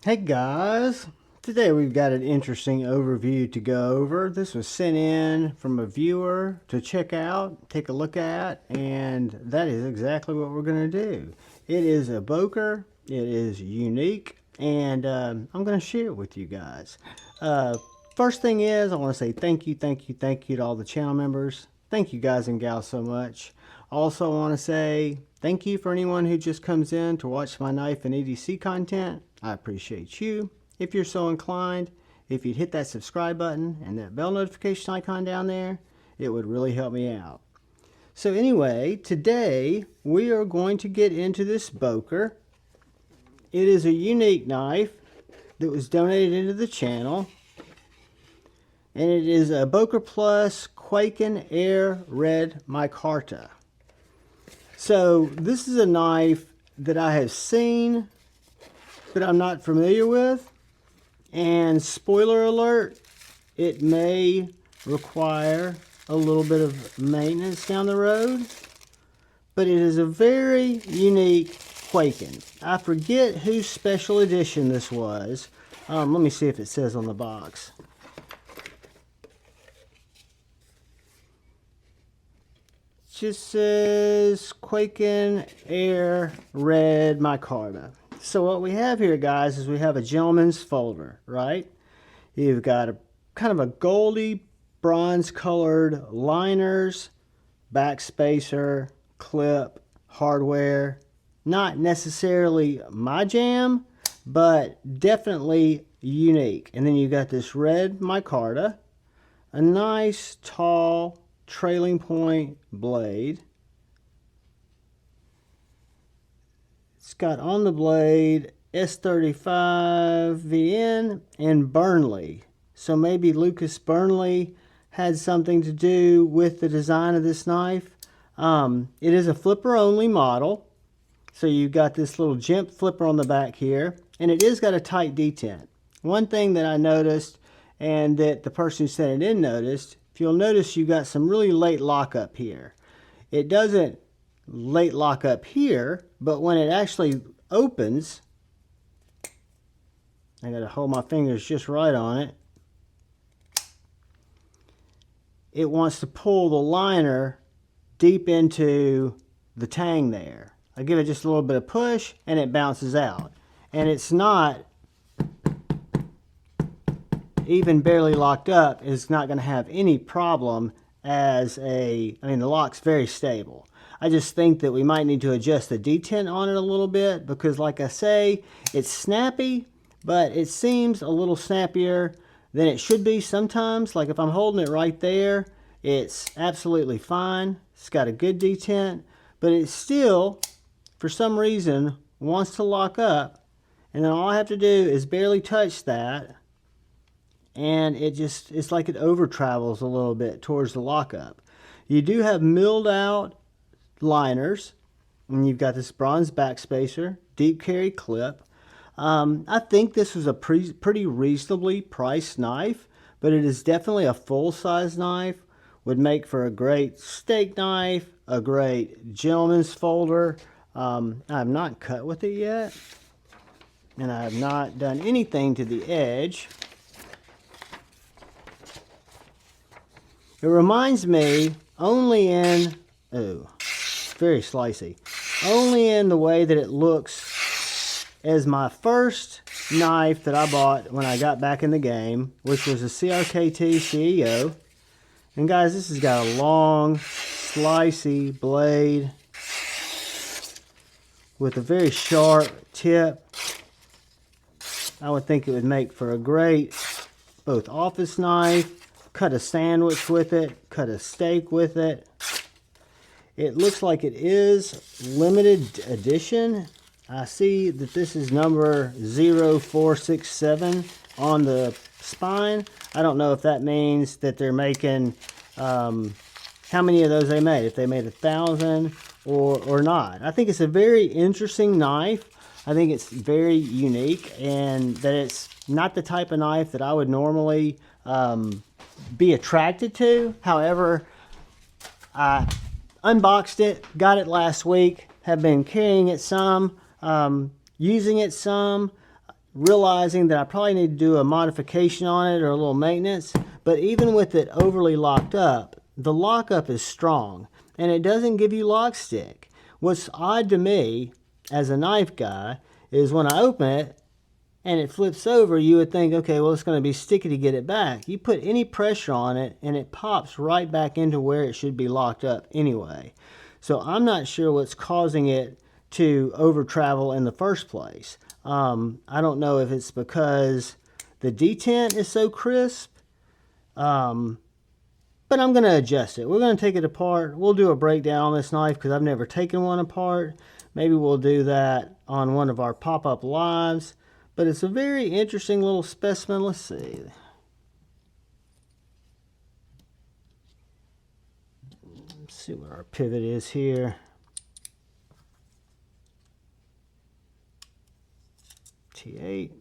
Hey guys, today we've got an interesting overview to go over. This was sent in from a viewer to check out, take a look at, and that is exactly what we're going to do. It is a Boker, it is unique, and I'm going to share it with you guys. First thing is, I want to say thank you to all the channel members. Thank you guys and gals so much. Also want to say thank you for anyone who just comes in to watch my knife and EDC content. I appreciate you. If you're so inclined, if you'd hit that subscribe button and that bell notification icon down there, it would really help me out. So anyway, today we are going to get into this Boker. It is a unique knife that was donated into the channel. And it is a Boker Plus Kwaiken Air Red Micarta. So this is a knife that I have seen, but I'm not familiar with. And spoiler alert, it may require a little bit of maintenance down the road. But it is a very unique Kwaiken. I forget whose special edition this was. Let me see if it says on the box. Just says Kwaiken Air Red Micarta. So what we have here, guys, is we have a gentleman's folder, right? You've got a kind of a goldy bronze colored liners, backspacer, clip, hardware. Not necessarily my jam, but definitely unique. And then you got this red micarta, a nice tall trailing point blade. It's got on the blade S35 VN and Burnley. So maybe Lucas Burnley had something to do with the design of this knife. It is a flipper only model. So you've got this little jimp flipper on the back here, and it is got a tight detent. One thing that I noticed, and that the person who sent it in noticed, if you'll notice, you got some really late lockup here. It doesn't late lock up here, but when it actually opens, I gotta hold my fingers just right on it. It wants to pull the liner deep into the tang there. I give it just a little bit of push and it bounces out. And it's not even barely locked up. Is not going to have any problem as the lock's very stable. I just think that we might need to adjust the detent on it a little bit because, like I say, it's snappy, but it seems a little snappier than it should be sometimes. Like if I'm holding it right there, it's absolutely fine. It's got a good detent, but it still, for some reason, wants to lock up, and then all I have to do is barely touch that, and it's like it over travels a little bit towards the lockup. You do have milled out liners, and you've got this bronze backspacer, deep carry clip. I think this was a pretty reasonably priced knife, but it is definitely a full-size knife. Would make for a great steak knife, a great gentleman's folder. I have not cut with it yet, and I have not done anything to the edge. It reminds me only in, very slicey, only in the way that it looks as my first knife that I bought when I got back in the game, which was a CRKT CEO. And guys, this has got a long, slicey blade with a very sharp tip. I would think it would make for a great both office knife, cut a sandwich with it, cut a steak with it. It looks like it is limited edition. I see that this is number 0467 on the spine. I don't know if that means that they're making, how many of those they made, if they made 1,000 or not. I think it's a very interesting knife. I think it's very unique, and that it's not the type of knife that I would normally be attracted to. However, I unboxed it, got it last week, have been carrying it some, using it some. realizing that I probably need to do a modification on it or a little maintenance. But even with it overly locked up, the lockup is strong and it doesn't give you lock stick. What's odd to me as a knife guy is when I open it and it flips over, you would think, okay, well, it's going to be sticky to get it back. You put any pressure on it and it pops right back into where it should be locked up anyway. So I'm not sure what's causing it to over travel in the first place. I don't know if it's because the detent is so crisp, but I'm going to adjust it. We're going to take it apart. We'll do a breakdown on this knife because I've never taken one apart. Maybe we'll do that on one of our pop-up lives. But it's a very interesting little specimen. Let's see. Let's see what our pivot is here. T8.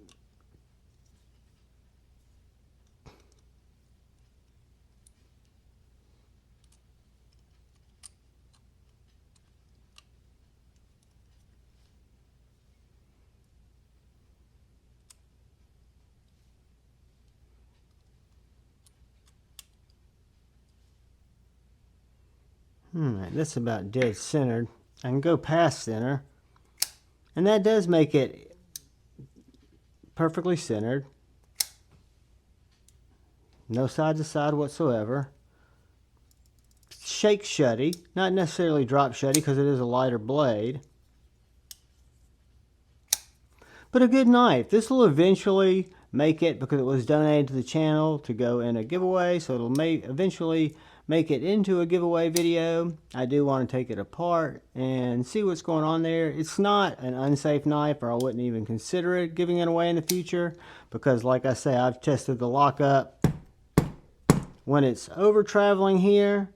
That's about dead centered. I can go past center, and that does make it perfectly centered. No side to side whatsoever. Shake shutty, not necessarily drop shutty because it is a lighter blade. But a good knife. This will eventually make it, because it was donated to the channel to go in a giveaway, so it'll eventually make it into a giveaway video. I do want to take it apart and see what's going on there. It's not an unsafe knife, or I wouldn't even consider it giving it away in the future, because like I say, I've tested the lockup when it's over traveling here,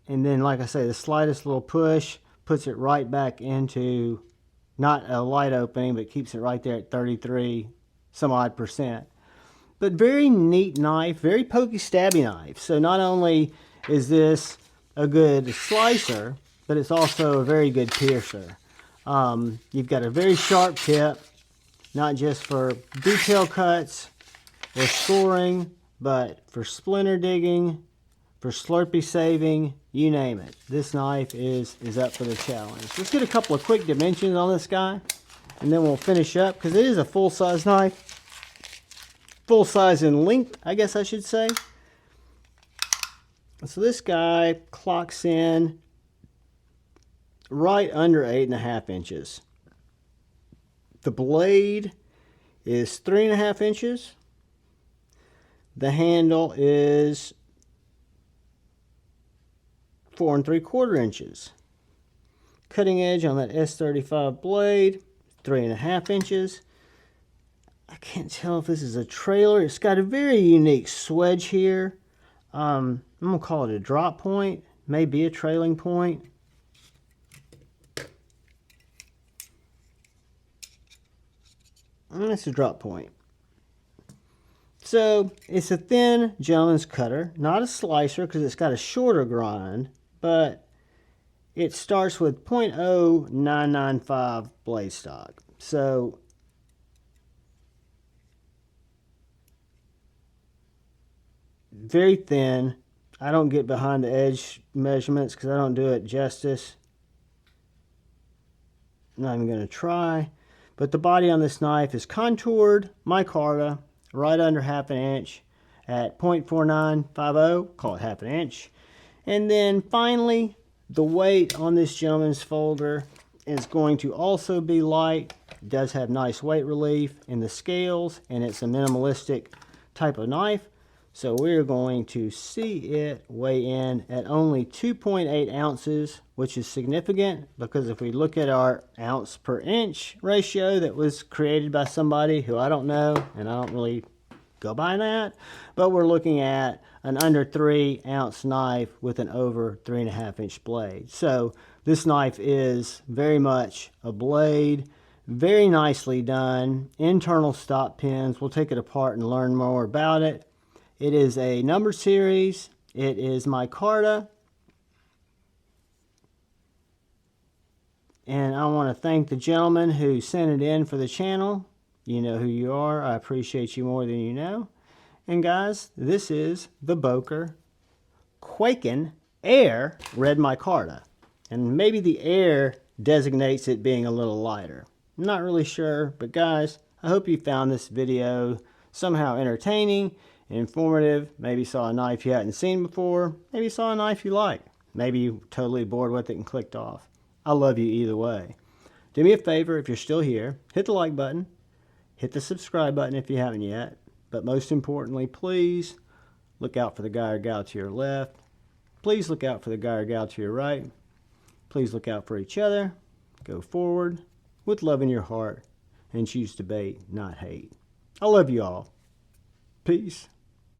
and then like I say, the slightest little push puts it right back into not a light opening, but keeps it right there at 33 some odd %. But very neat knife, very pokey stabby knife. So not only is this a good slicer, but it's also a very good piercer. You've got a very sharp tip, not just for detail cuts or scoring, but for splinter digging, for Slurpee saving, you name it. This knife is up for the challenge. Let's get a couple of quick dimensions on this guy, and then we'll finish up, because it is a full-size knife. Full size in length, I guess I should say. So this guy clocks in right under 8.5 inches. The blade is 3.5 inches. The handle is 4 3/4 inches. Cutting edge on that S35 blade, 3.5 inches. I can't tell if this is a trailer. It's got a very unique swedge here. I'm going to call it a drop point. Maybe a trailing point. And it's a drop point. So it's a thin gentleman's cutter. Not a slicer because it's got a shorter grind. But it starts with 0.0995 blade stock. So very thin. I don't get behind the edge measurements because I don't do it justice. Not even going to try. But the body on this knife is contoured micarta, right under 1/2 inch at 0.4950. Call it 1/2 inch. And then finally, the weight on this gentleman's folder is going to also be light. It does have nice weight relief in the scales, and it's a minimalistic type of knife. So we're going to see it weigh in at only 2.8 ounces, which is significant because if we look at our ounce per inch ratio that was created by somebody who I don't know, and I don't really go by that, but we're looking at an under 3 ounce knife with an over 3.5 inch blade. So this knife is very much a blade, very nicely done, internal stop pins. We'll take it apart and learn more about it. It is a number series. It is micarta. And I want to thank the gentleman who sent it in for the channel. You know who you are. I appreciate you more than you know. And guys, this is the Boker Kwaiken Air red micarta. And maybe the air designates it being a little lighter. I'm not really sure, but guys, I hope you found this video somehow entertaining, informative. Maybe saw a knife you hadn't seen before. Maybe saw a knife you like. Maybe you totally bored with it and clicked off. I love you either way. Do me a favor, if you're still here, hit the like button. Hit the subscribe button if you haven't yet. But most importantly, please look out for the guy or gal to your left. Please look out for the guy or gal to your right. Please look out for each other. Go forward with love in your heart and choose debate, not hate. I love you all. Peace.